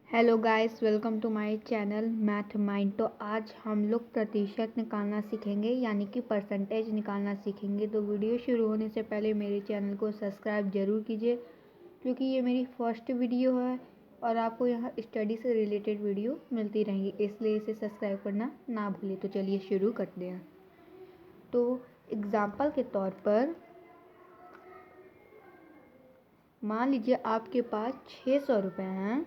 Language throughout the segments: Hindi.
Hello guys, welcome to my channel math mind. तो आज हम लोग प्रतिशत निकालना सीखेंगे, यानी कि परसेंटेज निकालना सीखेंगे। तो वीडियो शुरू होने से पहले मेरे चैनल को सब्सक्राइब ज़रूर कीजिए, क्योंकि ये मेरी फर्स्ट वीडियो है और आपको यहाँ स्टडी से रिलेटेड वीडियो मिलती रहेंगी, इसलिए इसे सब्सक्राइब करना ना भूलिए। तो चलिए शुरू करते हैं। तो एग्ज़ाम्पल के तौर पर मान लीजिए आपके पास 600 रुपये हैं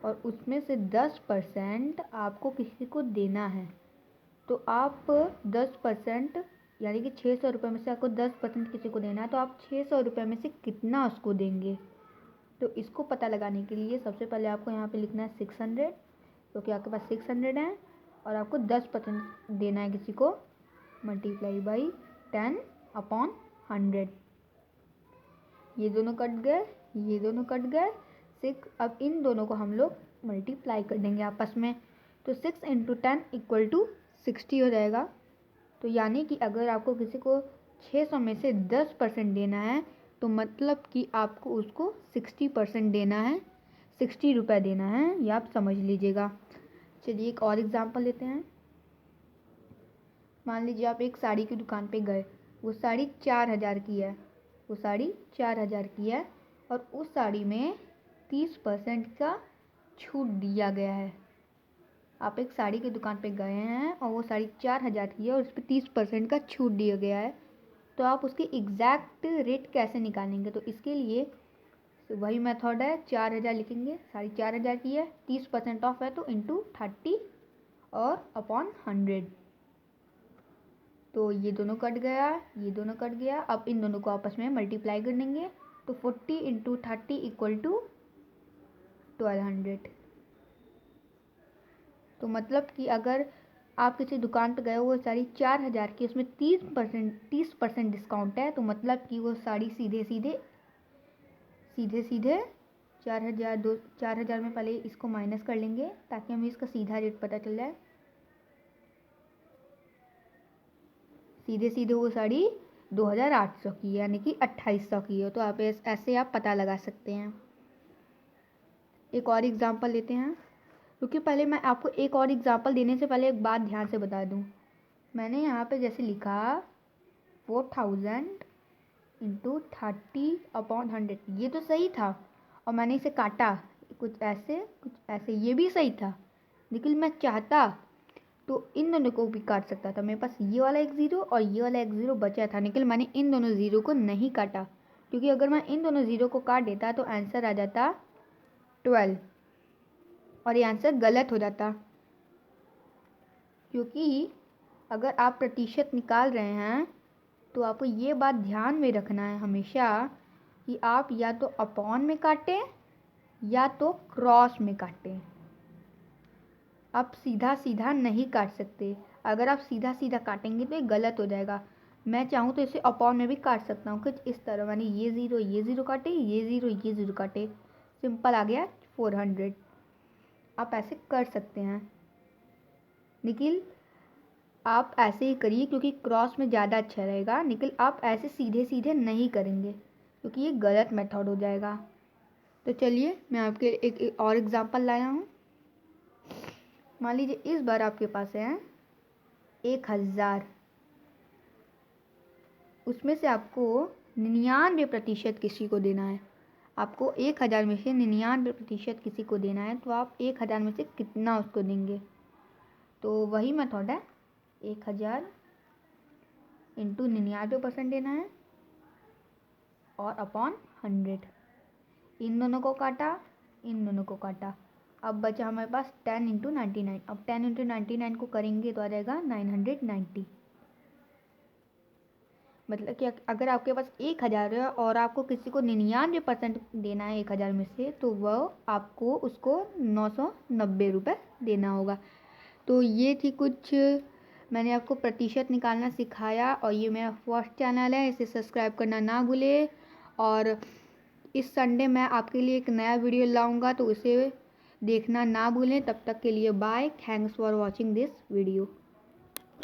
और उसमें से 10% आपको किसी को देना है। तो आप 10% यानी कि 600 रुपये में से आपको 10% किसी को देना है, तो आप 600 रुपये में से कितना उसको देंगे। तो इसको पता लगाने के लिए सबसे पहले आपको यहाँ पे लिखना है 600, क्योंकि आपके पास 600 है और आपको 10% देना है किसी को, मल्टीप्लाई बाई 10/100। ये दोनों कट गए, ये दोनों कट गए, 6। अब इन दोनों को हम लोग मल्टीप्लाई कर देंगे आपस में, तो 6 × 10 = 60 हो जाएगा। तो यानी कि अगर आपको किसी को 600 में से 10% देना है, तो मतलब कि आपको उसको 60% देना है, 60 रुपये देना है, ये आप समझ लीजिएगा। चलिए एक और एग्जांपल लेते हैं। मान लीजिए आप एक साड़ी की दुकान पे गए, वो साड़ी 4000 की है, वो साड़ी 4000 की है और उस साड़ी में 30% का छूट दिया गया है। आप एक साड़ी की दुकान पे गए हैं और वो साड़ी 4000 की है और उस पर 30% का छूट दिया गया है। तो आप उसकी एग्जैक्ट रेट कैसे निकालेंगे? तो इसके लिए वही मेथड है, 4000 लिखेंगे, साड़ी 4000 की है, 30% ऑफ है तो इंटू 30 और अपॉन 100। तो ये दोनों कट गया, ये दोनों कट गया। अब इन दोनों को आपस में मल्टीप्लाई कर देंगे, तो 40 × 30 = 1200। तो मतलब कि अगर आप किसी दुकान पे गए, वो साड़ी 4000 की, उसमें 30% डिस्काउंट है, तो मतलब कि वो साड़ी सीधे सीधे 4000 में पहले इसको माइनस कर लेंगे ताकि हमें इसका सीधा रेट पता चल जाए। सीधे सीधे वो साड़ी 2800 की है, यानी कि 2800 की है। तो आप ऐसे आप पता लगा सकते हैं। एक और एग्जांपल लेते हैं, क्योंकि पहले मैं आपको एक और एग्जांपल देने से पहले एक बात ध्यान से बता दूं। मैंने यहाँ पे जैसे लिखा 4000 × 30/100, ये तो सही था और मैंने इसे काटा कुछ ऐसे, ये भी सही था। लेकिन मैं चाहता तो इन दोनों को भी काट सकता था। मेरे पास ये वाला एक ज़ीरो और ये वाला एक ज़ीरो बचा था, लेकिन मैंने इन दोनों ज़ीरो को नहीं काटा, क्योंकि अगर मैं इन दोनों ज़ीरो को काट देता तो आंसर आ जाता 12 और ये आंसर गलत हो जाता। क्योंकि अगर आप प्रतिशत निकाल रहे हैं तो आपको ये बात ध्यान में रखना है हमेशा कि आप या तो अपॉन में काटें या तो क्रॉस में काटें। आप सीधा सीधा नहीं काट सकते। अगर आप सीधा सीधा काटेंगे तो ये गलत हो जाएगा। मैं चाहूँ तो इसे अपॉन में भी काट सकता हूँ, कुछ इस तरह, यानी ये ज़ीरो काटे, ये ज़ीरो काटे, सिंपल आ गया 400। आप ऐसे कर सकते हैं, लेकिन आप ऐसे ही करिए क्योंकि क्रॉस में ज़्यादा अच्छा रहेगा। लेकिन आप ऐसे सीधे सीधे नहीं करेंगे क्योंकि ये गलत मेथड हो जाएगा। तो चलिए मैं आपके एक और एग्जांपल लाया हूँ। मान लीजिए इस बार आपके पास है 1000, उसमें से आपको 99% किसी को देना है। आपको 1000 में से 99% किसी को देना है, तो आप 1000 में से कितना उसको देंगे? तो वही मेथड है, 1000 × 99% देना है और अपॉन 100। इन दोनों को काटा, इन दोनों को काटा, अब बचा हमारे पास 10 × 99। अब 10 × 99 को करेंगे तो आ जाएगा 990। मतलब कि अगर आपके पास 1000 है और आपको किसी को 99% देना है 1000 में से, तो वह आपको उसको 990 रुपये देना होगा। तो ये थी कुछ, मैंने आपको प्रतिशत निकालना सिखाया और ये मेरा फर्स्ट चैनल है, इसे सब्सक्राइब करना ना भूले। और इस संडे मैं आपके लिए एक नया वीडियो लाऊंगा, तो उसे देखना ना भूलें। तब तक के लिए bye, thanks for watching this video.